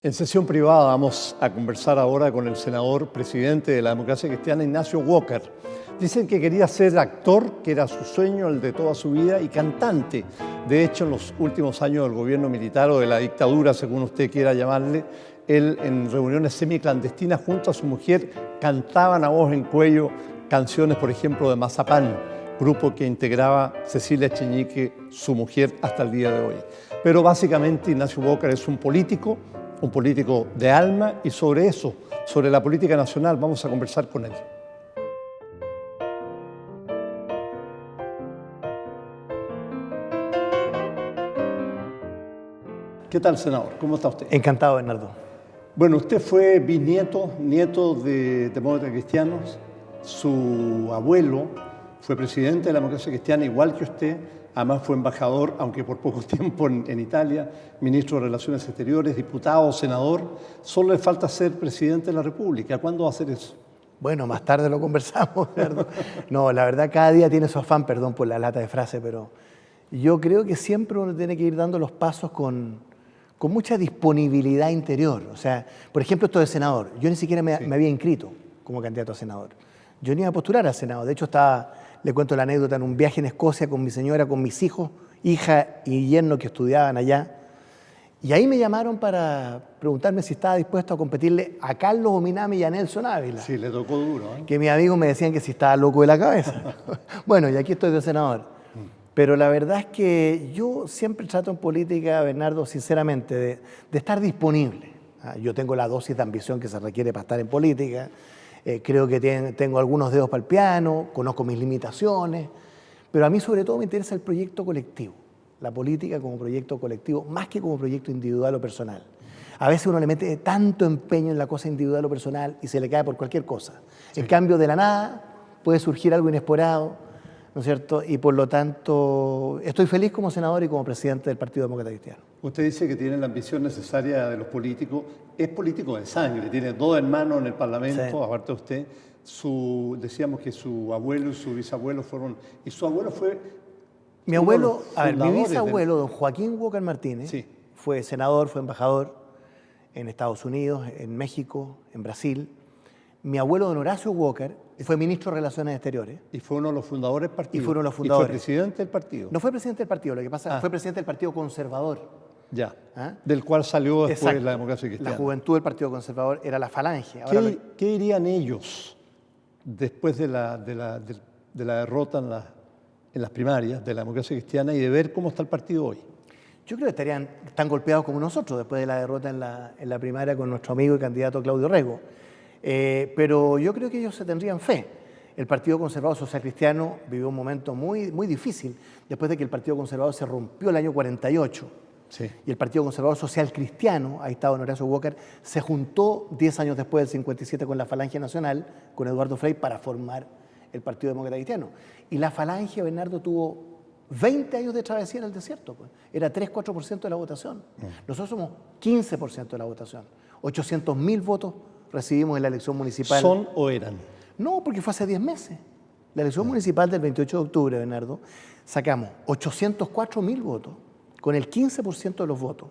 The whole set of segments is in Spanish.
En sesión privada vamos a conversar ahora con el senador presidente de la Democracia Cristiana, Ignacio Walker. Dicen que quería ser actor, que era su sueño, el de toda su vida, y cantante. De hecho, en los últimos años del gobierno militar o de la dictadura, según usted quiera llamarle, él en reuniones semiclandestinas junto a su mujer cantaban a voz en cuello canciones, por ejemplo, de Mazapán, grupo que integraba Cecilia Echeñique, su mujer, hasta el día de hoy. Pero básicamente Ignacio Walker es un político de alma, y sobre eso, sobre la política nacional, vamos a conversar con él. ¿Qué tal, senador? ¿Cómo está usted? Encantado, Bernardo. Bueno, usted fue nieto de demócratas cristianos. Su abuelo fue presidente de la Democracia Cristiana, igual que usted. Además fue embajador, aunque por poco tiempo, en Italia, ministro de Relaciones Exteriores, diputado, senador. Solo le falta ser presidente de la República. ¿Cuándo va a hacer eso? Bueno, más tarde lo conversamos, Bernardo. No, la verdad, cada día tiene su afán, perdón por la lata de frase, pero yo creo que siempre uno tiene que ir dando los pasos con mucha disponibilidad interior. O sea, por ejemplo, esto de senador. Yo ni siquiera me había inscrito como candidato a senador. Yo ni iba a postular al Senado. De hecho, le cuento la anécdota, en un viaje en Escocia con mi señora, con mis hijos, hija y yerno que estudiaban allá. Y ahí me llamaron para preguntarme si estaba dispuesto a competirle a Carlos Ominami y a Nelson Ávila. Sí, le tocó duro, ¿eh? Que mis amigos me decían que si estaba loco de la cabeza. Bueno, y aquí estoy de senador. Pero la verdad es que yo siempre trato en política, Bernardo, sinceramente, de estar disponible. Yo tengo la dosis de ambición que se requiere para estar en política. Creo que tengo algunos dedos para el piano, conozco mis limitaciones, pero a mí sobre todo me interesa el proyecto colectivo, la política como proyecto colectivo, más que como proyecto individual o personal. A veces uno le mete tanto empeño en la cosa individual o personal y se le cae por cualquier cosa. Sí. En cambio, de la nada puede surgir algo inesperado, ¿no es cierto? Y por lo tanto, estoy feliz como senador y como presidente del Partido Demócrata Cristiano. Usted dice que tiene la ambición necesaria de los políticos. Es político de sangre, tiene dos hermanos en el Parlamento, sí. Aparte de usted. Decíamos que su abuelo y su bisabuelo fueron... Y su abuelo fue... Mi abuelo, mi bisabuelo, don Joaquín Walker Martínez, sí, fue senador, fue embajador en Estados Unidos, en México, en Brasil. Mi abuelo, don Horacio Walker, fue ministro de Relaciones Exteriores. Y fue uno de los fundadores del partido. Y fue uno de los fundadores. ¿Y fue presidente del partido? No fue presidente del partido, lo que pasa fue presidente del Partido Conservador. Ya, del cual salió después. Exacto. La Democracia Cristiana. La juventud del Partido Conservador era la Falange. Ahora ¿Qué dirían ellos después de la derrota en las primarias de la Democracia Cristiana y de ver cómo está el partido hoy? Yo creo que estarían tan golpeados como nosotros después de la derrota en la primaria con nuestro amigo y candidato Claudio Rego. Pero yo creo que ellos se tendrían fe. El Partido Conservador Social Cristiano vivió un momento muy, muy difícil después de que el Partido Conservador se rompió el año 48. Sí. Y el Partido Conservador Social Cristiano, ahí estaba Horacio Walker, se juntó 10 años después del 57 con la Falange Nacional, con Eduardo Frei, para formar el Partido Demócrata Cristiano. Y la Falange, Bernardo, tuvo 20 años de travesía en el desierto. Pues. Era 3-4% de la votación. Nosotros somos 15% de la votación. 800.000 votos recibimos en la elección municipal. ¿Son o eran? No, porque fue hace 10 meses. La elección municipal del 28 de octubre, Bernardo, sacamos 804.000 votos, con el 15% de los votos.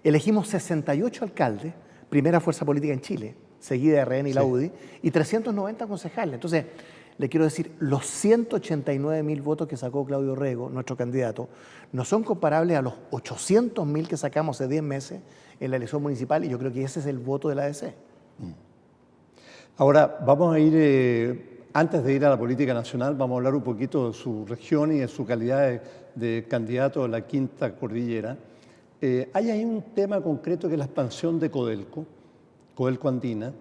Elegimos 68 alcaldes, primera fuerza política en Chile, seguida de RN y la UDI, y 390 concejales. Entonces, le quiero decir, los 189.000 votos que sacó Claudio Rego, nuestro candidato, no son comparables a los 800.000 que sacamos hace 10 meses en la elección municipal, y yo creo que ese es el voto de la ADC. Ahora, vamos a ir, antes de ir a la política nacional, vamos a hablar un poquito de su región y de su calidad de candidato a la Quinta Cordillera. Hay ahí un tema concreto que es la expansión de Codelco Andina,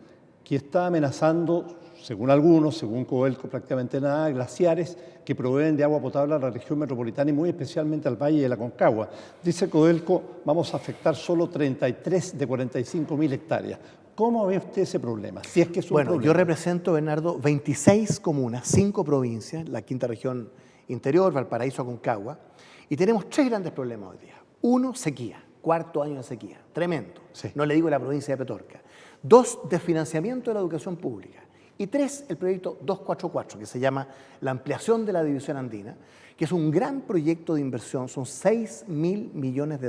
que está amenazando, según algunos, según Codelco prácticamente nada, glaciares que proveen de agua potable a la región metropolitana y muy especialmente al Valle de la Concagua. Dice Codelco, vamos a afectar solo 33 de 45.000 hectáreas. ¿Cómo ve usted ese problema? Si es que es un problema. Yo represento, Bernardo, 26 comunas, 5 provincias, la quinta región interior, Valparaíso, Aconcagua, y tenemos 3 grandes problemas hoy día. 1, sequía, 4º año de sequía, tremendo. Sí. No le digo la provincia de Petorca. 2, desfinanciamiento de la educación pública. Y 3, el proyecto 244, que se llama la ampliación de la división andina, que es un gran proyecto de inversión, son $6.000 millones.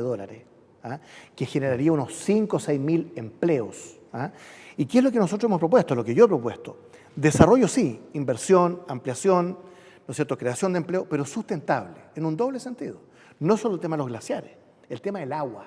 ¿ah? Que generaría unos 5 o 6 mil empleos. ¿Ah? ¿Y qué es lo que nosotros hemos propuesto? Lo que yo he propuesto. Desarrollo sí, inversión, ampliación, ¿no es cierto?, creación de empleo, pero sustentable, en un doble sentido. No solo el tema de los glaciares, el tema del agua.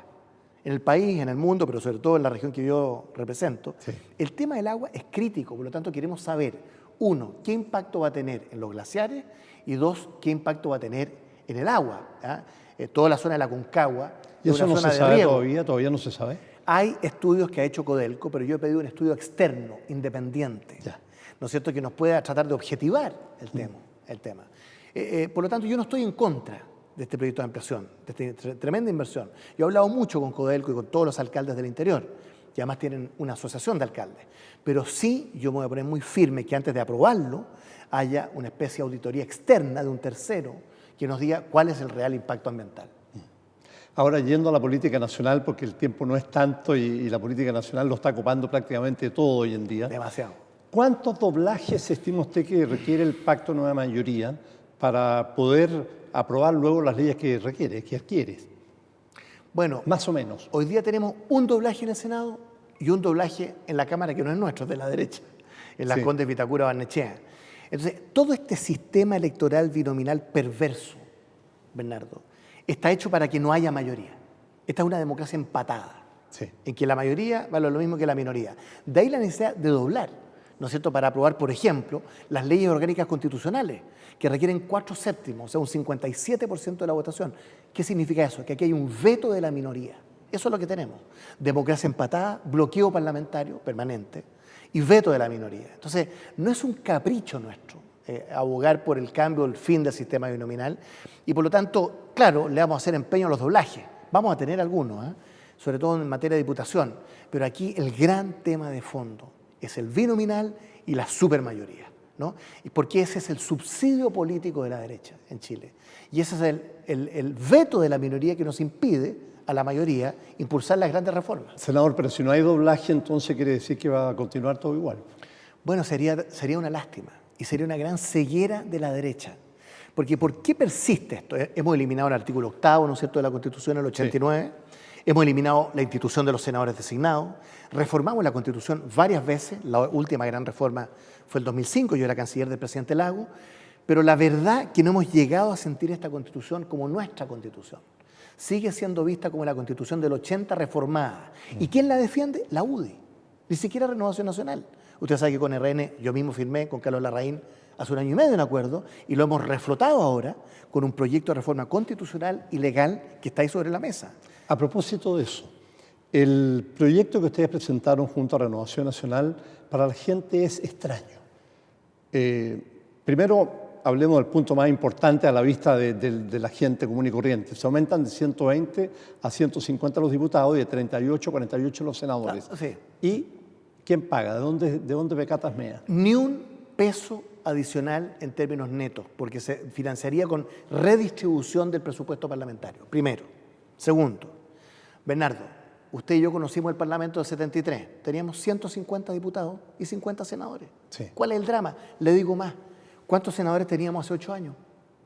En el país, en el mundo, pero sobre todo en la región que yo represento, sí, el tema del agua es crítico, por lo tanto queremos saber, uno, qué impacto va a tener en los glaciares y dos, qué impacto va a tener en el agua. ¿Ah? Toda la zona de la Concagua. ¿Y eso no se sabe todavía? ¿Todavía no se sabe? Hay estudios que ha hecho Codelco, pero yo he pedido un estudio externo, independiente, ya, ¿no es cierto?, que nos pueda tratar de objetivar el tema. Por lo tanto, yo no estoy en contra de este proyecto de ampliación, de esta tremenda inversión. Yo he hablado mucho con Codelco y con todos los alcaldes del interior, que además tienen una asociación de alcaldes, pero sí yo me voy a poner muy firme que antes de aprobarlo haya una especie de auditoría externa de un tercero que nos diga cuál es el real impacto ambiental. Ahora, yendo a la política nacional, porque el tiempo no es tanto y la política nacional lo está ocupando prácticamente todo hoy en día. Demasiado. ¿Cuántos doblajes estima usted que requiere el Pacto Nueva Mayoría para poder aprobar luego las leyes que requiere, que adquiere? Bueno, más o menos. Hoy día tenemos un doblaje en el Senado y un doblaje en la Cámara que no es nuestro, es de la derecha, en la Condes Vitacura Barnechea. Entonces, todo este sistema electoral binominal perverso, Bernardo, está hecho para que no haya mayoría. Esta es una democracia empatada, en que la mayoría vale lo mismo que la minoría. De ahí la necesidad de doblar, ¿no es cierto?, para aprobar, por ejemplo, las leyes orgánicas constitucionales, que requieren 4/7, o sea, un 57% de la votación. ¿Qué significa eso? Que aquí hay un veto de la minoría. Eso es lo que tenemos. Democracia empatada, bloqueo parlamentario permanente y veto de la minoría. Entonces, no es un capricho nuestro abogar por el cambio, el fin del sistema binominal, y por lo tanto, claro, le vamos a hacer empeño a los doblajes. Vamos a tener algunos, sobre todo en materia de diputación, pero aquí el gran tema de fondo es el binominal y la supermayoría, ¿no? Y porque ese es el subsidio político de la derecha en Chile. Y ese es el veto de la minoría que nos impide a la mayoría impulsar las grandes reformas. Senador, pero si no hay doblaje, entonces quiere decir que va a continuar todo igual. Bueno, sería una lástima y sería una gran ceguera de la derecha. Porque ¿por qué persiste esto? Hemos eliminado el artículo 8º, ¿no es cierto?, de la Constitución del 89, hemos eliminado la institución de los senadores designados, reformamos la Constitución varias veces, la última gran reforma fue el 2005, yo era canciller del presidente Lagos, pero la verdad que no hemos llegado a sentir esta Constitución como nuestra Constitución. Sigue siendo vista como la Constitución del 80 reformada. ¿Y quién la defiende? La UDI, ni siquiera Renovación Nacional. Usted sabe que con RN yo mismo firmé con Carlos Larraín hace 1 año y medio un acuerdo y lo hemos reflotado ahora con un proyecto de reforma constitucional y legal que está ahí sobre la mesa. A propósito de eso, el proyecto que ustedes presentaron junto a Renovación Nacional para la gente es extraño. Primero, hablemos del punto más importante a la vista de la gente común y corriente. Se aumentan de 120 a 150 los diputados y de 38 a 48 los senadores. Sí. ¿Y quién paga? ¿De dónde becatas mea? Ni un peso adicional en términos netos, porque se financiaría con redistribución del presupuesto parlamentario, primero. Segundo, Bernardo, usted y yo conocimos el Parlamento del 73, teníamos 150 diputados y 50 senadores. Sí. ¿Cuál es el drama? Le digo más, ¿cuántos senadores teníamos hace 8 años?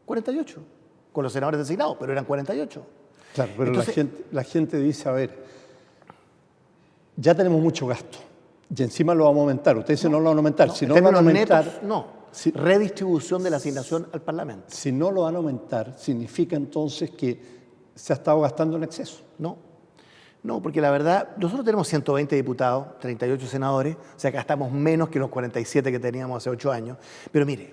48, con los senadores designados, pero eran 48. Claro, pero entonces, la gente dice, a ver, ya tenemos mucho gasto y encima lo vamos a aumentar. Usted dice no lo van a aumentar. No, si no lo van a aumentar, netos, no. Redistribución de la asignación al Parlamento. Si no lo van a aumentar, significa entonces que se ha estado gastando en exceso. No, porque la verdad, nosotros tenemos 120 diputados, 38 senadores, o sea, gastamos menos que los 47 que teníamos hace 8 años. Pero mire,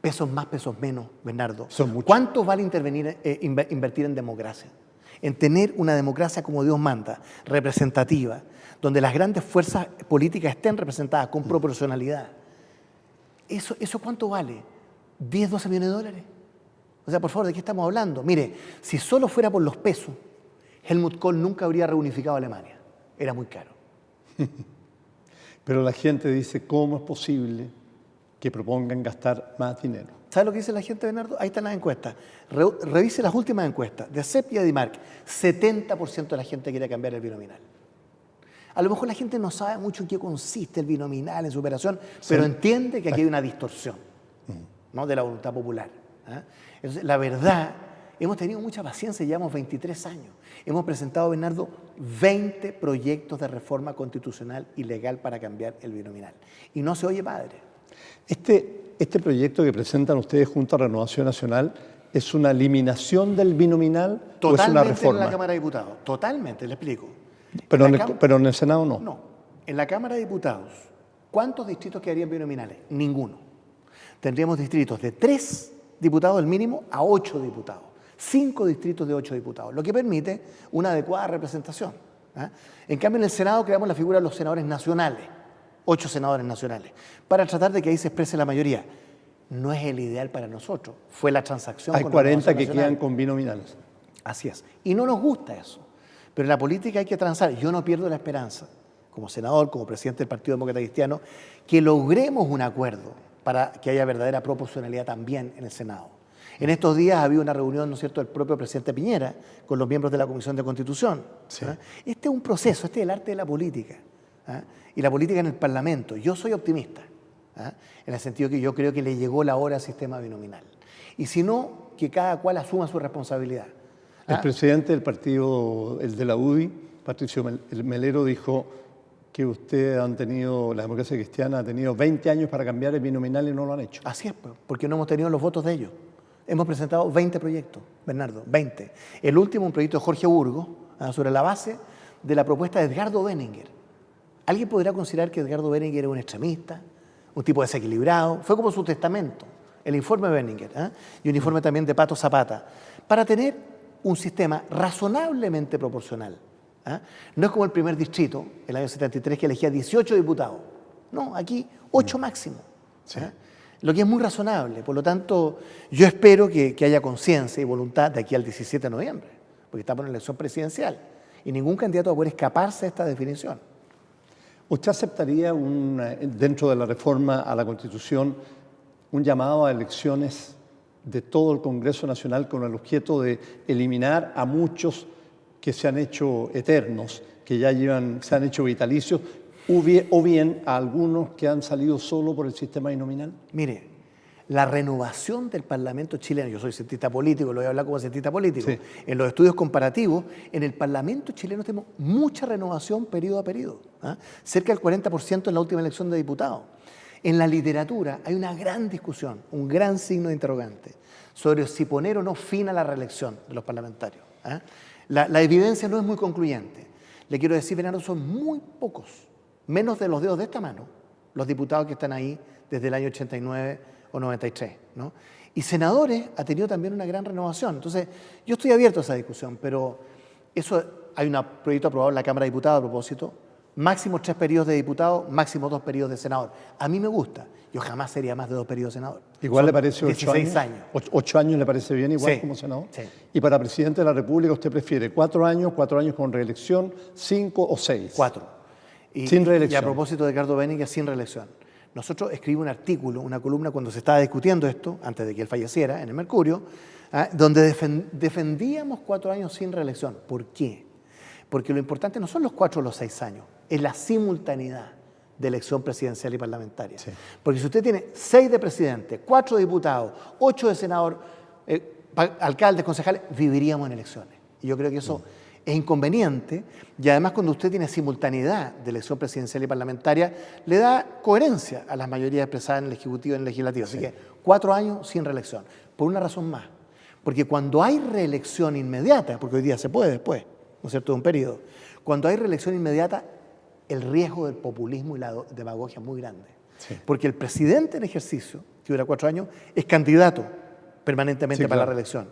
pesos más, pesos menos, Bernardo. Son muchos. ¿Cuánto vale invertir en democracia? En tener una democracia como Dios manda, representativa, donde las grandes fuerzas políticas estén representadas con proporcionalidad. ¿Eso cuánto vale? ¿10, 12 millones de dólares? O sea, por favor, ¿de qué estamos hablando? Mire, si solo fuera por los pesos, Helmut Kohl nunca habría reunificado a Alemania. Era muy caro. Pero la gente dice, ¿cómo es posible que propongan gastar más dinero? ¿Sabe lo que dice la gente, Bernardo? Ahí están las encuestas. Revise las últimas encuestas de CEP y Edimark. 70% de la gente quiere cambiar el binominal. A lo mejor la gente no sabe mucho en qué consiste el binominal, en su operación, pero entiende que aquí hay una distorsión, ¿no?, de la voluntad popular. Entonces, la verdad Hemos tenido mucha paciencia, llevamos 23 años. Hemos presentado, Bernardo, 20 proyectos de reforma constitucional y legal para cambiar el binominal. Y no se oye padre. Este proyecto que presentan ustedes junto a Renovación Nacional, ¿es una eliminación del binominal o es una reforma? Totalmente en la Cámara de Diputados, totalmente, le explico. Pero en el Senado no. No, en la Cámara de Diputados, ¿cuántos distritos quedarían binominales? Ninguno. Tendríamos distritos de 3 diputados el mínimo a 8 diputados. 5 distritos de 8 diputados, lo que permite una adecuada representación. En cambio, en el Senado creamos la figura de los senadores nacionales, 8 senadores nacionales, para tratar de que ahí se exprese la mayoría. No es el ideal para nosotros, fue la transacción. Hay 40 que quedan con binominales. Así es, y no nos gusta eso, pero en la política hay que transar. Yo no pierdo la esperanza, como senador, como presidente del Partido Demócrata Cristiano, que logremos un acuerdo para que haya verdadera proporcionalidad también en el Senado. En estos días ha habido una reunión, ¿no es cierto?, del propio presidente Piñera con los miembros de la Comisión de Constitución. Sí. Este es un proceso, este es el arte de la política. Y la política en el Parlamento. Yo soy optimista, en el sentido que yo creo que le llegó la hora al sistema binominal. Y si no, que cada cual asuma su responsabilidad. El presidente del partido, el de la UDI, Patricio Melero, dijo que ustedes han tenido, la democracia cristiana ha tenido 20 años para cambiar el binominal y no lo han hecho. Así es, porque no hemos tenido los votos de ellos. Hemos presentado 20 proyectos, Bernardo, 20. El último, un proyecto de Jorge Burgos, sobre la base de la propuesta de Edgardo Benninger. ¿Alguien podrá considerar que Edgardo Benninger era un extremista, un tipo desequilibrado? Fue como su testamento, el informe Benninger, y un informe también de Pato Zapata, para tener un sistema razonablemente proporcional. No es como el primer distrito, el año 73, que elegía 18 diputados. No, aquí 8 máximo. Sí. Lo que es muy razonable. Por lo tanto, yo espero que haya conciencia y voluntad de aquí al 17 de noviembre, porque estamos en la elección presidencial y ningún candidato va a poder escaparse de esta definición. ¿Usted aceptaría, dentro de la reforma a la Constitución, un llamado a elecciones de todo el Congreso Nacional con el objeto de eliminar a muchos que se han hecho eternos, que ya se han hecho vitalicios, o bien a algunos que han salido solo por el sistema binominal? Mire, la renovación del Parlamento chileno, yo soy cientista político, lo voy a hablar como cientista político, sí. En los estudios comparativos, en el Parlamento chileno tenemos mucha renovación periodo a periodo, cerca del 40% en la última elección de diputados. En la literatura hay una gran discusión, un gran signo de interrogante, sobre si poner o no fin a la reelección de los parlamentarios. La evidencia no es muy concluyente. Le quiero decir, Bernardo, son muy pocos, menos de los dedos de esta mano, los diputados que están ahí desde el año 89 o 93, ¿no? Y senadores ha tenido también una gran renovación. Entonces, yo estoy abierto a esa discusión, pero eso hay un proyecto aprobado en la Cámara de Diputados a propósito, máximo 3 periodos de diputado, máximo 2 periodos de senador. A mí me gusta, yo jamás sería más de 2 periodos de senador. ¿Igual Son le parece 8 años? 16 años. 8 años le parece bien, igual Sí, como senador. sí. Y para presidente de la República, ¿usted prefiere 4 años con reelección, 5 o 6? 4. Sin reelección. Y a propósito de Edgardo Benninger, sin reelección. Nosotros escribimos un artículo, una columna cuando se estaba discutiendo esto, antes de que él falleciera, en el Mercurio, donde defendíamos 4 años sin reelección. ¿Por qué? Porque lo importante no son los 4 o los 6 años, es la simultaneidad de elección presidencial y parlamentaria. Sí. Porque si usted tiene 6 de presidente, 4 de diputado, 8 de senador, alcaldes, concejales, viviríamos en elecciones. Y yo creo que eso es inconveniente, y además cuando usted tiene simultaneidad de elección presidencial y parlamentaria, le da coherencia a las mayorías expresadas en el Ejecutivo y en el Legislativo. Así que 4 años sin reelección. Por una razón más, porque cuando hay reelección inmediata, porque hoy día se puede después, ¿no es cierto?, de un periodo, cuando hay reelección inmediata, el riesgo del populismo y la demagogia es muy grande. Sí. Porque el presidente en ejercicio, que dura 4 años, es candidato permanentemente para la reelección.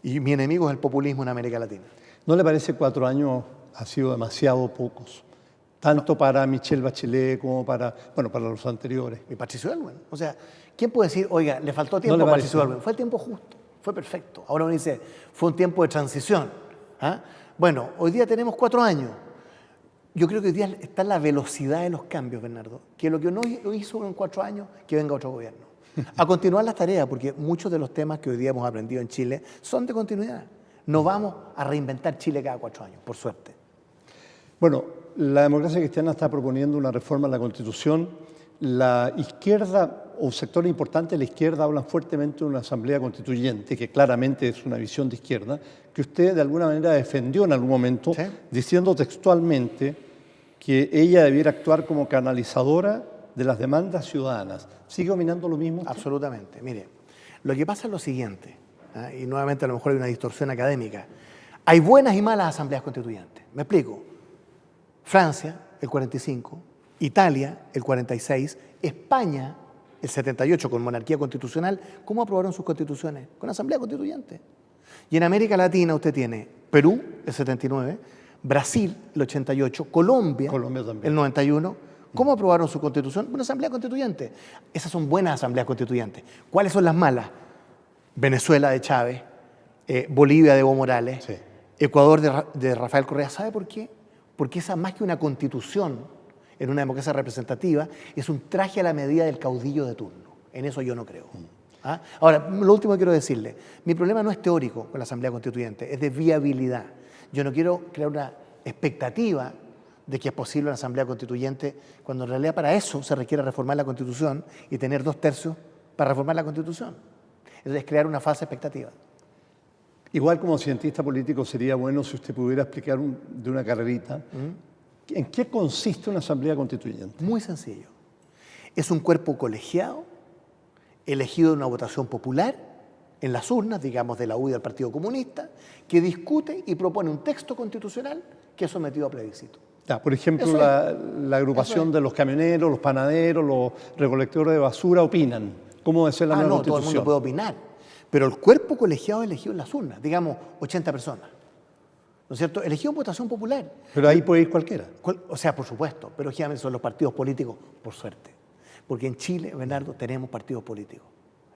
Y mi enemigo es el populismo en América Latina. ¿No le parece 4 años ha sido demasiado pocos? Tanto para Michelle Bachelet como para los anteriores. Y Patricio Aylwin. O sea, ¿quién puede decir, oiga, le faltó tiempo a Patricio Aylwin? Fue el tiempo justo, fue perfecto. Ahora uno dice, fue un tiempo de transición. Bueno, hoy día tenemos 4 años. Yo creo que hoy día está la velocidad de los cambios, Bernardo. Que lo que no hizo en 4 años, que venga otro gobierno. A continuar las tareas, porque muchos de los temas que hoy día hemos aprendido en Chile son de continuidad. No vamos a reinventar Chile cada 4 años, por suerte. Bueno, la democracia cristiana está proponiendo una reforma a la Constitución. La izquierda o un sector importante de la izquierda hablan fuertemente de una asamblea constituyente, que claramente es una visión de izquierda, que usted de alguna manera defendió en algún momento, ¿Sí? diciendo textualmente que ella debiera actuar como canalizadora de las demandas ciudadanas. ¿Sigue opinando lo mismo usted? Absolutamente. Mire, lo que pasa es lo siguiente, y nuevamente a lo mejor hay una distorsión académica. Hay buenas y malas asambleas constituyentes. Me explico. Francia, el 45, Italia, el 46, España, el 78, con monarquía constitucional. ¿Cómo aprobaron sus constituciones? Con asamblea constituyente. Y en América Latina usted tiene Perú, el 79, Brasil, el 88, Colombia también. el 91. ¿Cómo aprobaron su constitución? Una asamblea constituyente. Esas son buenas asambleas constituyentes. ¿Cuáles son las malas? Venezuela de Chávez, Bolivia de Evo Morales, Sí. Ecuador de Rafael Correa. ¿Sabe por qué? Porque esa, más que una constitución en una democracia representativa, es un traje a la medida del caudillo de turno. En eso yo no creo. ¿Ah? Ahora, lo último que quiero decirle, mi problema no es teórico con la Asamblea Constituyente, es de viabilidad. Yo no quiero crear una expectativa de que es posible una Asamblea Constituyente, cuando en realidad para eso se requiere reformar la Constitución y tener 2/3 para reformar la Constitución. Es crear una falsa expectativa. Igual como cientista político sería bueno si usted pudiera explicar de una carrerita, ¿en qué consiste una asamblea constituyente? Muy sencillo. Es un cuerpo colegiado, elegido en una votación popular, en las urnas, digamos, de la U y del Partido Comunista, que discute y propone un texto constitucional que es sometido a plebiscito. Ya, por ejemplo, Eso la agrupación de los camioneros, los panaderos, los recolectores de basura opinan. ¿Cómo debe ser la nueva No, todo el constitución? mundo puede opinar, pero el cuerpo colegiado es elegido en las urnas, digamos, 80 personas, ¿no es cierto? Elegido en votación popular. Pero ahí puede ir cualquiera. O sea, por supuesto, pero generalmente son los partidos políticos, por suerte. Porque en Chile, Bernardo, tenemos partidos políticos.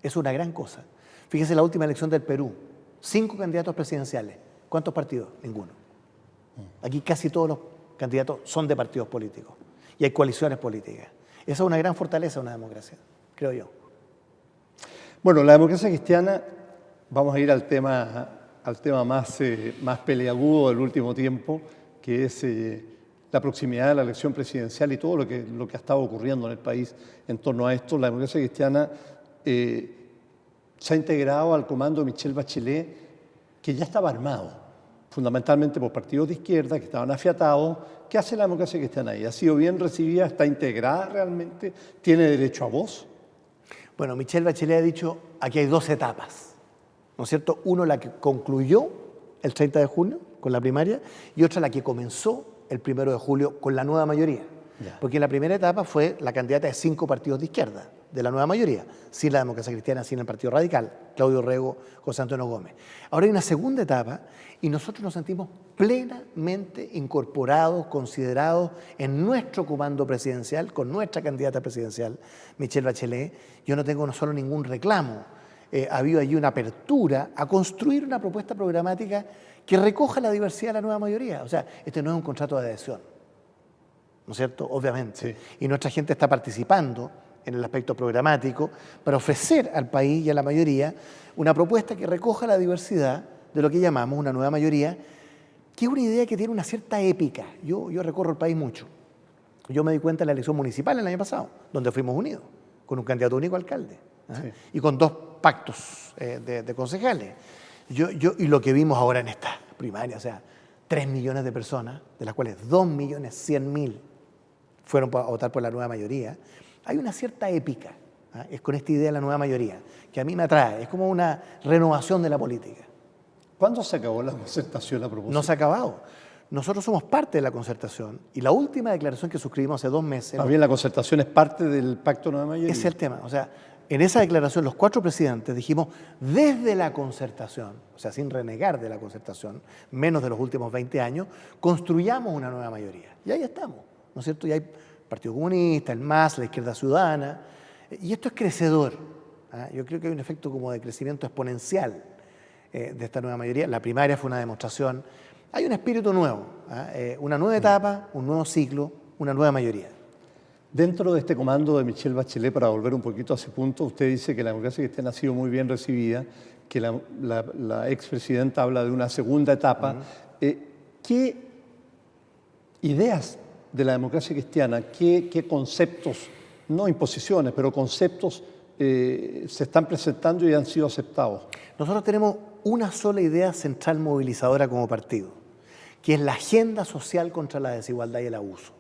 Es una gran cosa. Fíjese la última elección del Perú, 5 candidatos presidenciales. ¿Cuántos partidos? Ninguno. Aquí casi todos los candidatos son de partidos políticos y hay coaliciones políticas. Esa es una gran fortaleza de una democracia, creo yo. Bueno, la democracia cristiana, vamos a ir al tema más peleagudo del último tiempo, que es la proximidad de la elección presidencial y todo lo que ha estado ocurriendo en el país en torno a esto. La democracia cristiana se ha integrado al comando de Michelle Bachelet, que ya estaba armado, fundamentalmente por partidos de izquierda que estaban afiatados. ¿Qué hace la democracia cristiana ahí? ¿Ha sido bien recibida? ¿Está integrada realmente? ¿Tiene derecho a voz? Bueno, Michelle Bachelet ha dicho, aquí hay 2 etapas, ¿no es cierto? Uno, la que concluyó el 30 de junio con la primaria, y otra, la que comenzó el 1 de julio con la nueva mayoría. Ya. Porque en la primera etapa fue la candidata de 5 partidos de izquierda, de la nueva mayoría, sin la democracia cristiana, sin el Partido Radical, Claudio Rego, José Antonio Gómez. Ahora hay una segunda etapa y nosotros nos sentimos plenamente incorporados, considerados en nuestro comando presidencial, con nuestra candidata presidencial, Michelle Bachelet. Yo no tengo no solo ningún reclamo, ha habido allí una apertura a construir una propuesta programática que recoja la diversidad de la nueva mayoría. O sea, este no es un contrato de adhesión, ¿no es cierto? Obviamente. Sí. Y nuestra gente está participando en el aspecto programático para ofrecer al país y a la mayoría una propuesta que recoja la diversidad de lo que llamamos una nueva mayoría, que es una idea que tiene una cierta épica. Yo recorro el país mucho. Yo me di cuenta en la elección municipal el año pasado, donde fuimos unidos, con un candidato único alcalde, Sí. y con 2 pactos de concejales. Y lo que vimos ahora en esta primaria, o sea, 3 millones de personas, de las cuales 2.100.000 fueron a votar por la nueva mayoría. Hay una cierta épica, es con esta idea de la nueva mayoría, que a mí me atrae, es como una renovación de la política. ¿Cuándo se acabó la concertación a propósito? No se ha acabado. Nosotros somos parte de la concertación y la última declaración que suscribimos hace 2 meses... Más bien la concertación es parte del pacto de nueva mayoría. Ese es el tema. O sea, en esa declaración los 4 presidentes dijimos desde la concertación, o sea, sin renegar de la concertación, menos de los últimos 20 años, construyamos una nueva mayoría. Y ahí estamos, ¿no es cierto? Y hay Partido Comunista, el MAS, la Izquierda Ciudadana, y esto es crecedor. Yo creo que hay un efecto como de crecimiento exponencial de esta nueva mayoría. La primaria fue una demostración. Hay un espíritu nuevo, una nueva etapa, un nuevo ciclo, una nueva mayoría. Dentro de este comando de Michelle Bachelet, para volver un poquito a ese punto, usted dice que la democracia cristiana ha sido muy bien recibida, que la expresidenta habla de una segunda etapa. ¿Qué ideas de la democracia cristiana, qué conceptos no imposiciones, pero conceptos se están presentando y han sido aceptados. Nosotros tenemos una sola idea central movilizadora como partido, que es la agenda social contra la desigualdad y el abuso.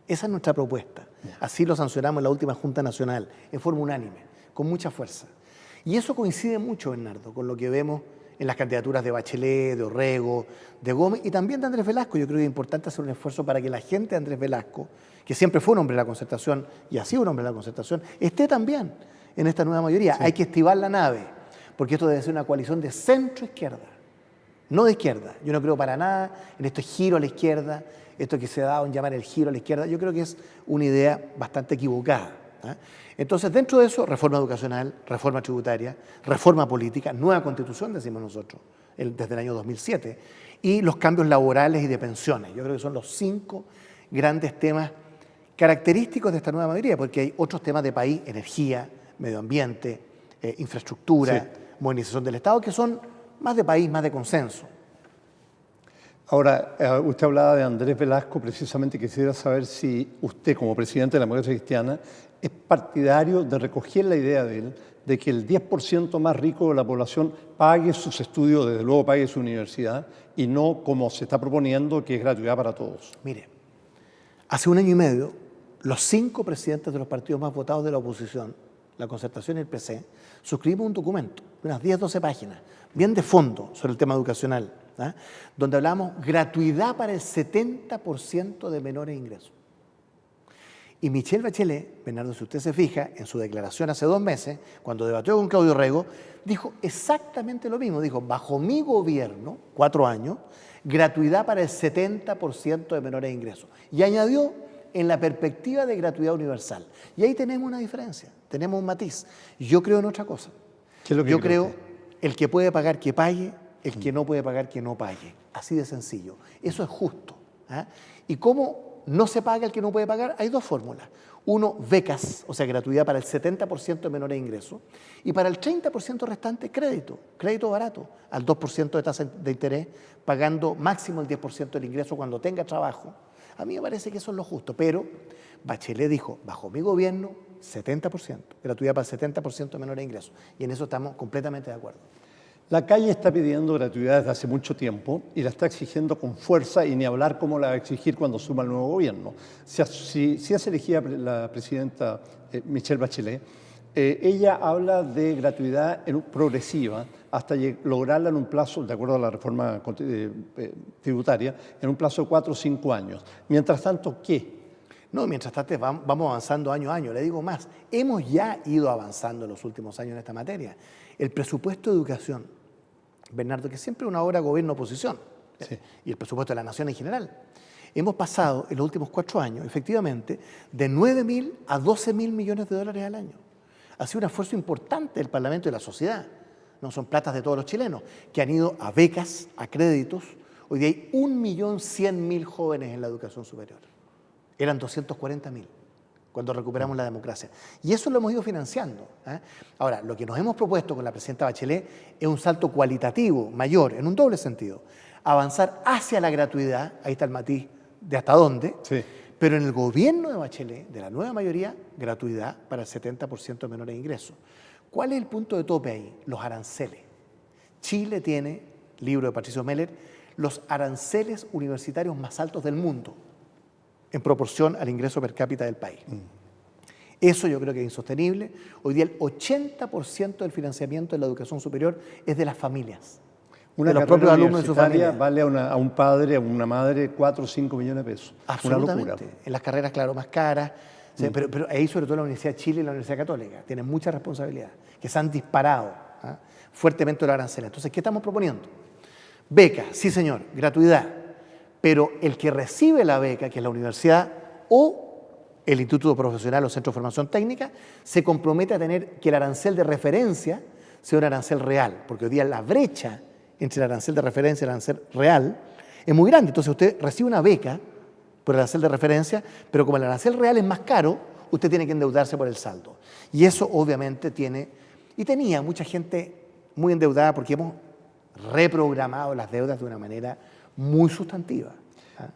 Esa es nuestra propuesta. Así lo sancionamos en la última Junta Nacional, en forma unánime, con mucha fuerza. Y eso coincide mucho, Bernardo, con lo que vemos en las candidaturas de Bachelet, de Orrego, de Gómez y también de Andrés Velasco. Yo creo que es importante hacer un esfuerzo para que la gente de Andrés Velasco, que siempre fue un hombre de la Concertación y ha sido un hombre de la Concertación, esté también en esta nueva mayoría. Sí. Hay que estivar la nave, porque esto debe ser una coalición de centro-izquierda, no de izquierda. Yo no creo para nada en este giro a la izquierda, esto que se ha dado en llamar el giro a la izquierda. Yo creo que es una idea bastante equivocada. Entonces, dentro de eso, reforma educacional, reforma tributaria, reforma política, nueva constitución, decimos nosotros, desde el año 2007, y los cambios laborales y de pensiones. Yo creo que son los 5 grandes temas característicos de esta nueva mayoría, porque hay otros temas de país, energía, medio ambiente, infraestructura, sí, modernización del Estado, que son más de país, más de consenso. Ahora, usted hablaba de Andrés Velasco, precisamente quisiera saber si usted, como presidente de la Democracia Cristiana, es partidario de recoger la idea de él, de que el 10% más rico de la población pague sus estudios, desde luego pague su universidad, y no como se está proponiendo, que es gratuidad para todos. Mire, hace 1 año y medio, los 5 presidentes de los partidos más votados de la oposición, la Concertación y el PC, suscribimos un documento de unas 10, 12 páginas, bien de fondo sobre el tema educacional, donde hablamos gratuidad para el 70% de menores ingresos. Y Michelle Bachelet, Bernardo, si usted se fija, en su declaración hace 2 meses, cuando debatió con Claudio Orrego, dijo exactamente lo mismo. Dijo, bajo mi gobierno, 4 años, gratuidad para el 70% de menores ingresos. Y añadió, en la perspectiva de gratuidad universal. Y ahí tenemos una diferencia, tenemos un matiz. Yo creo en otra cosa. ¿Qué es lo que Yo creo el que puede pagar que pague, el que no puede pagar que no pague. Así de sencillo. Eso es justo. ¿Y cómo no se paga el que no puede pagar? Hay 2 fórmulas. Uno, becas, o sea, gratuidad para el 70% de menores ingresos. Y para el 30% restante, crédito barato, al 2% de tasa de interés, pagando máximo el 10% del ingreso cuando tenga trabajo. A mí me parece que eso es lo justo, pero Bachelet dijo, bajo mi gobierno, 70%, gratuidad para el 70% de menores ingresos. Y en eso estamos completamente de acuerdo. La calle está pidiendo gratuidad desde hace mucho tiempo y la está exigiendo con fuerza, y ni hablar cómo la va a exigir cuando suma el nuevo gobierno. Si es elegida la presidenta Michelle Bachelet, ella habla de gratuidad progresiva hasta lograrla en un plazo, de acuerdo a la reforma tributaria, en un plazo de 4 o 5 años. Mientras tanto, ¿qué? No, mientras tanto vamos avanzando año a año. Le digo más, hemos ya ido avanzando en los últimos años en esta materia. El presupuesto de educación, Bernardo, que siempre es una obra gobierno-oposición, sí, y el presupuesto de la nación en general, hemos pasado en los últimos 4 años, efectivamente, de 9.000 a 12.000 millones de dólares al año. Ha sido un esfuerzo importante del Parlamento y de la sociedad. No son platas de todos los chilenos, que han ido a becas, a créditos. Hoy día hay 1.100.000 jóvenes en la educación superior. Eran 240.000 cuando recuperamos la democracia. Y eso lo hemos ido financiando. Ahora, lo que nos hemos propuesto con la presidenta Bachelet es un salto cualitativo mayor, en un doble sentido. Avanzar hacia la gratuidad, ahí está el matiz de hasta dónde, sí, pero en el gobierno de Bachelet, de la nueva mayoría, gratuidad para el 70% de menores ingresos. ¿Cuál es el punto de tope ahí? Los aranceles. Chile tiene, libro de Patricio Meller, los aranceles universitarios más altos del mundo, en proporción al ingreso per cápita del país. Eso yo creo que es insostenible. Hoy día el 80% del financiamiento de la educación superior es de las familias. Una de los propios alumnos de su familia. Vale a un padre, a una madre, 4 o 5 millones de pesos. Absolutamente. Una locura. En las carreras, claro, más caras. Pero ahí sobre todo la Universidad de Chile y la Universidad Católica tienen mucha responsabilidad, que se han disparado fuertemente los aranceles. Entonces, ¿qué estamos proponiendo? Beca, sí señor, gratuidad. Pero el que recibe la beca, que es la universidad o el instituto profesional o centro de formación técnica, se compromete a tener que el arancel de referencia sea un arancel real, porque hoy día la brecha entre el arancel de referencia y el arancel real es muy grande. Entonces usted recibe una beca por el arancel de referencia, pero como el arancel real es más caro, usted tiene que endeudarse por el saldo. Y eso obviamente tenía mucha gente muy endeudada porque hemos reprogramado las deudas de una manera muy sustantiva.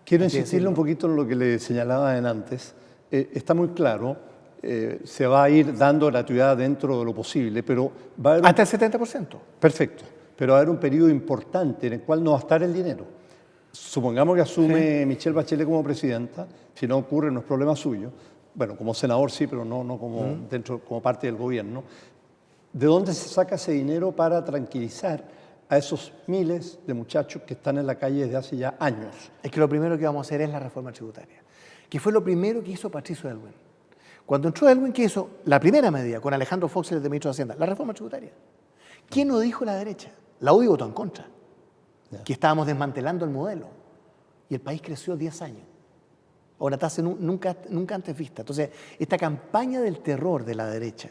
Quiero insistirle un poquito en lo que le señalaba antes. Está muy claro se va a ir dando gratuidad dentro de lo posible, pero va a haber Hasta el 70%. perfecto, pero va a haber un periodo importante en el cual no va a estar el dinero. Supongamos que asume Michelle Bachelet como presidenta, si no ocurre no es problema suyo, bueno, como senador sí, pero no como, como parte del gobierno. ¿De dónde se saca ese dinero para tranquilizar a esos miles de muchachos que están en la calle desde hace ya años? Es que lo primero que vamos a hacer es la reforma tributaria, que fue lo primero que hizo Patricio Aylwin. Cuando entró Aylwin, ¿qué hizo? La primera medida, con Alejandro Fox, de ministro de Hacienda, la reforma tributaria. ¿Quién lo dijo la derecha? La UDI votó en contra, que estábamos desmantelando el modelo. Y el país creció 10 años, a una tasa nunca antes vista. Entonces, esta campaña del terror de la derecha,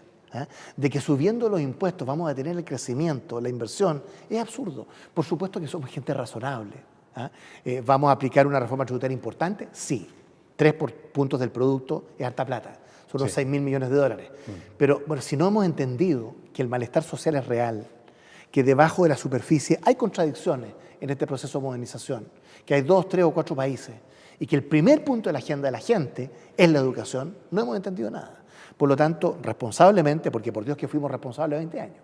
de que subiendo los impuestos vamos a tener el crecimiento, la inversión, es absurdo. Por supuesto que somos gente razonable. ¿Vamos a aplicar una reforma tributaria importante? Sí. 3 puntos del producto es harta plata. Son unos 6.000 millones de dólares. Pero bueno, si no hemos entendido que el malestar social es real, que debajo de la superficie hay contradicciones en este proceso de modernización, que hay 2, 3 o 4 países, y que el primer punto de la agenda de la gente es la educación, no hemos entendido nada. Por lo tanto, responsablemente, porque por Dios que fuimos responsables 20 años,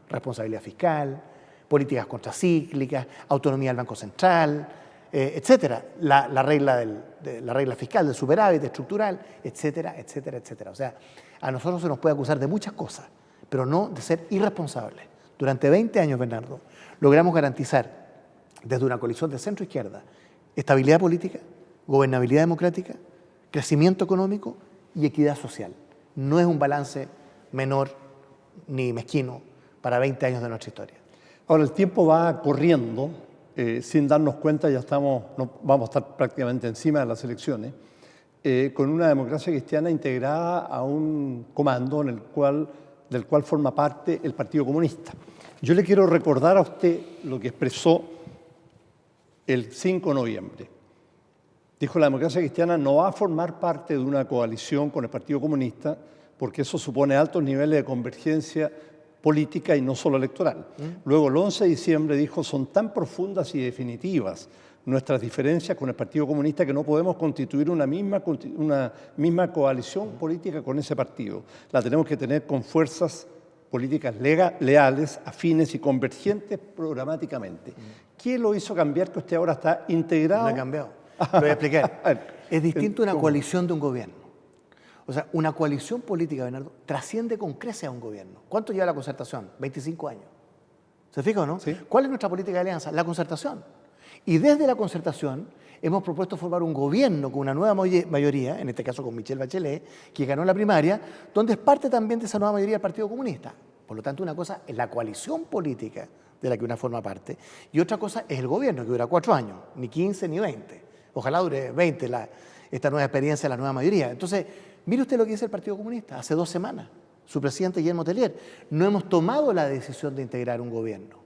responsabilidad fiscal, políticas contracíclicas, autonomía del Banco Central, etcétera, la regla fiscal, del superávit, estructural, etcétera, etcétera, etcétera. O sea, a nosotros se nos puede acusar de muchas cosas, pero no de ser irresponsables. Durante 20 años, Bernardo, logramos garantizar desde una coalición de centro-izquierda estabilidad política, gobernabilidad democrática, crecimiento económico y equidad social. No es un balance menor ni mezquino para 20 años de nuestra historia. Ahora, el tiempo va corriendo, sin darnos cuenta, vamos a estar prácticamente encima de las elecciones, con una democracia cristiana integrada a un comando del cual forma parte el Partido Comunista. Yo le quiero recordar a usted lo que expresó el 5 de noviembre. Dijo: la democracia cristiana no va a formar parte de una coalición con el Partido Comunista porque eso supone altos niveles de convergencia política y no solo electoral. Luego, el 11 de diciembre dijo: son tan profundas y definitivas nuestras diferencias con el Partido Comunista que no podemos constituir una misma coalición política con ese partido. La tenemos que tener con fuerzas políticas leales, afines y convergentes programáticamente. ¿Qué lo hizo cambiar que usted ahora está integrado? No he cambiado. Lo voy a explicar. Es distinto una coalición de un gobierno. O sea, una coalición política, Bernardo, trasciende con creces a un gobierno. ¿Cuánto lleva la concertación? 25 años. ¿Se fija o no? Sí. ¿Cuál es nuestra política de alianza? La concertación. Y desde la concertación hemos propuesto formar un gobierno con una nueva mayoría, en este caso con Michelle Bachelet, que ganó la primaria, donde es parte también de esa nueva mayoría del Partido Comunista. Por lo tanto, una cosa es la coalición política de la que una forma parte, y otra cosa es el gobierno, que dura 4 años, ni 15 ni 20. Ojalá dure 20 esta nueva experiencia, la nueva mayoría. Entonces, mire usted lo que dice el Partido Comunista. Hace 2 semanas, su presidente Guillermo Tellier: no hemos tomado la decisión de integrar un gobierno.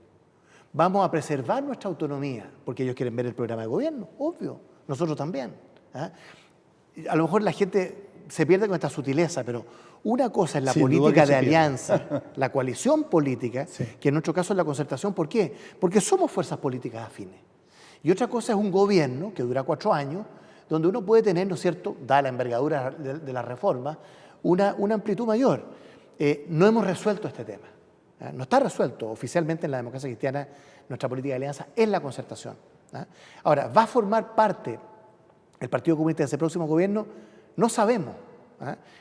Vamos a preservar nuestra autonomía, porque ellos quieren ver el programa de gobierno, obvio, nosotros también. A lo mejor la gente se pierde con esta sutileza, pero una cosa es la política de alianza, la coalición política, que en nuestro caso es la concertación. ¿Por qué? Porque somos fuerzas políticas afines. Y otra cosa es un gobierno que dura 4 años, donde uno puede tener, ¿no es cierto?, dada la envergadura de la reforma, una amplitud mayor. No hemos resuelto este tema. No está resuelto. Oficialmente en la democracia cristiana nuestra política de alianza es la concertación. Ahora, ¿va a formar parte el Partido Comunista de ese próximo gobierno? No sabemos.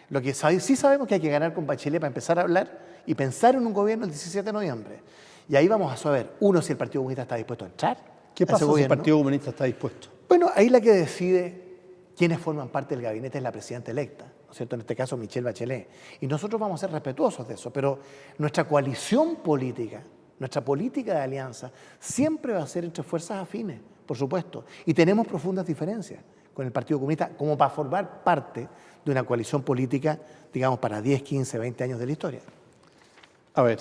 Lo que sí sabemos es que hay que ganar con Bachelet para empezar a hablar y pensar en un gobierno el 17 de noviembre. Y ahí vamos a saber, uno, si el Partido Comunista está dispuesto a entrar. ¿Qué pasa si el Partido Comunista está dispuesto? Bueno, ahí la que decide quiénes forman parte del gabinete es la presidenta electa, ¿no es cierto? En este caso, Michelle Bachelet. Y nosotros vamos a ser respetuosos de eso, pero nuestra coalición política, nuestra política de alianza, siempre va a ser entre fuerzas afines, por supuesto. Y tenemos profundas diferencias con el Partido Comunista como para formar parte de una coalición política, digamos, para 10, 15, 20 años de la historia. A ver,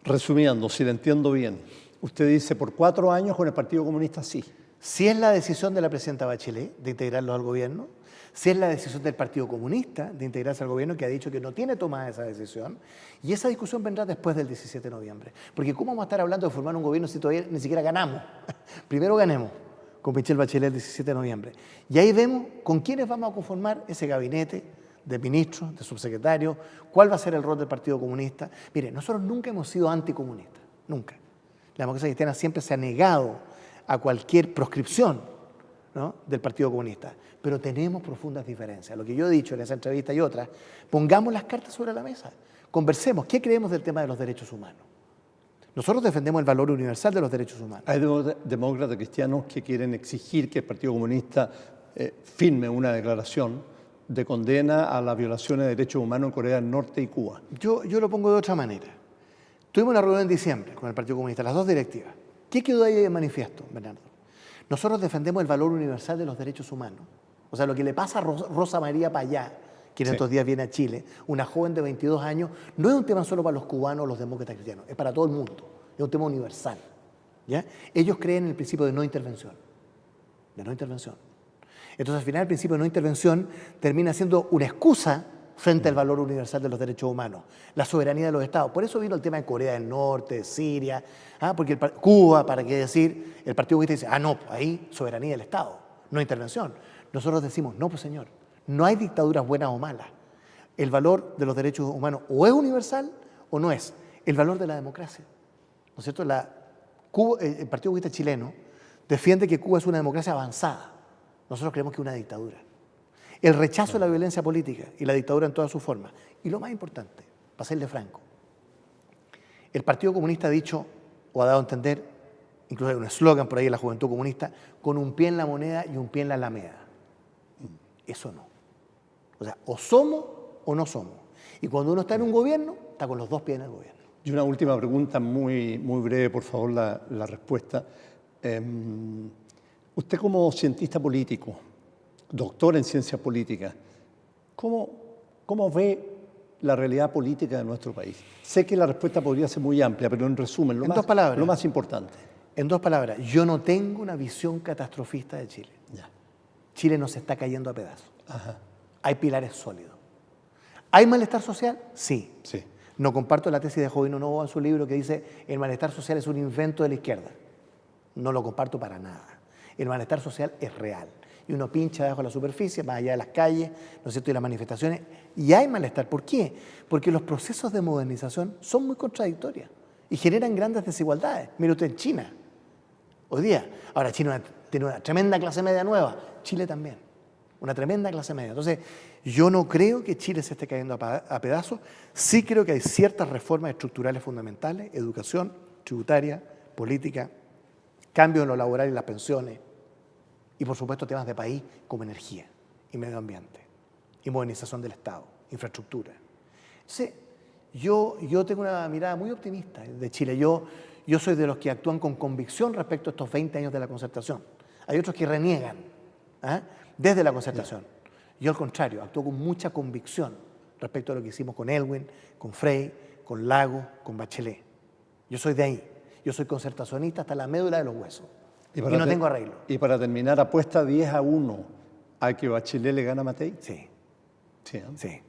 resumiendo, si le entiendo bien, usted dice por 4 años con el Partido Comunista sí. Si es la decisión de la presidenta Bachelet de integrarlos al gobierno, si es la decisión del Partido Comunista de integrarse al gobierno, que ha dicho que no tiene tomada esa decisión, y esa discusión vendrá después del 17 de noviembre. Porque ¿cómo vamos a estar hablando de formar un gobierno si todavía ni siquiera ganamos? Primero ganemos con Michelle Bachelet el 17 de noviembre. Y ahí vemos con quiénes vamos a conformar ese gabinete de ministros, de subsecretarios, cuál va a ser el rol del Partido Comunista. Mire, nosotros nunca hemos sido anticomunistas, nunca. La democracia cristiana siempre se ha negado a cualquier proscripción, ¿no?, del Partido Comunista, pero tenemos profundas diferencias. Lo que yo he dicho en esa entrevista y otras, pongamos las cartas sobre la mesa, conversemos, ¿qué creemos del tema de los derechos humanos? Nosotros defendemos el valor universal de los derechos humanos. Hay demócratas cristianos que quieren exigir que el Partido Comunista firme una declaración de condena a las violaciones de derechos humanos en Corea del Norte y Cuba. Yo lo pongo de otra manera. Tuvimos una reunión en diciembre con el Partido Comunista, las dos directivas. ¿Qué quedó ahí de manifiesto, Bernardo? Nosotros defendemos el valor universal de los derechos humanos. O sea, lo que le pasa a Rosa María Payá, que en estos días viene a Chile, una joven de 22 años, no es un tema solo para los cubanos o los demócratas cristianos, es para todo el mundo, es un tema universal, ¿ya? Ellos creen en el principio de no intervención, Entonces, al final, el principio de no intervención termina siendo una excusa frente al valor universal de los derechos humanos, la soberanía de los estados. Por eso vino el tema de Corea del Norte, de Siria, porque Cuba, para qué decir, el Partido Comunista dice, no, ahí soberanía del Estado, no intervención. Nosotros decimos, no, pues señor, no hay dictaduras buenas o malas. El valor de los derechos humanos o es universal o no es. El valor de la democracia, ¿no es cierto? El Partido Comunista chileno defiende que Cuba es una democracia avanzada. Nosotros creemos que es una dictadura. El rechazo de la violencia política y la dictadura en todas sus formas. Y lo más importante, para serle franco, el Partido Comunista ha dicho, o ha dado a entender, incluso hay un eslogan por ahí en la Juventud Comunista, con un pie en la moneda y un pie en la alameda. Eso no. O sea, o somos o no somos. Y cuando uno está en un gobierno, está con los dos pies en el gobierno. Y una última pregunta, muy breve, por favor, la respuesta. Usted como cientista político, doctor en ciencias políticas, ¿cómo ve la realidad política de nuestro país? Sé que la respuesta podría ser muy amplia, pero en resumen, lo más importante. En dos palabras, yo no tengo una visión catastrofista de Chile. Ya. Chile no se está cayendo a pedazos. Ajá. Hay pilares sólidos. ¿Hay malestar social? Sí. Sí. No comparto la tesis de Jovino Novoa en su libro que dice el malestar social es un invento de la izquierda. No lo comparto para nada. El malestar social es real. Y uno pincha debajo de la superficie, más allá de las calles, ¿no es cierto?, y las manifestaciones, y hay malestar. ¿Por qué? Porque los procesos de modernización son muy contradictorios y generan grandes desigualdades. Mire usted en China, hoy día, ahora China tiene una tremenda clase media nueva, Chile también, una tremenda clase media. Entonces, yo no creo que Chile se esté cayendo a pedazos, sí creo que hay ciertas reformas estructurales fundamentales, educación, tributaria, política, cambios en lo laboral y las pensiones, y por supuesto temas de país como energía y medio ambiente y modernización del Estado, infraestructura. Entonces, yo tengo una mirada muy optimista de Chile. Yo soy de los que actúan con convicción respecto a estos 20 años de la concertación. Hay otros que reniegan desde la concertación. Yo al contrario, actúo con mucha convicción respecto a lo que hicimos con Elwin, con Frey, con Lagos, con Bachelet. Yo soy de ahí. Yo soy concertacionista hasta la médula de los huesos. Y no tengo arreglo. Y para terminar, apuesta 10-1 a que Bachelet le gana a Matei. Sí. Sí. Sí.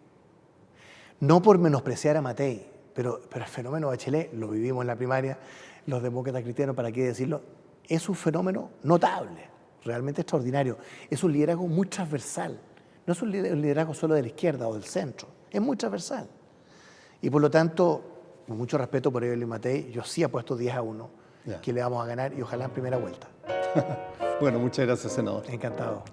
No por menospreciar a Matei, pero el fenómeno Bachelet, lo vivimos en la primaria, los demócratas cristianos, ¿para qué decirlo? Es un fenómeno notable, realmente extraordinario. Es un liderazgo muy transversal. No es un liderazgo solo de la izquierda o del centro, es muy transversal. Y por lo tanto, con mucho respeto por Evelyn Matei, yo sí apuesto 10-1 que le vamos a ganar y ojalá en primera vuelta. Bueno, muchas gracias, senador. Encantado.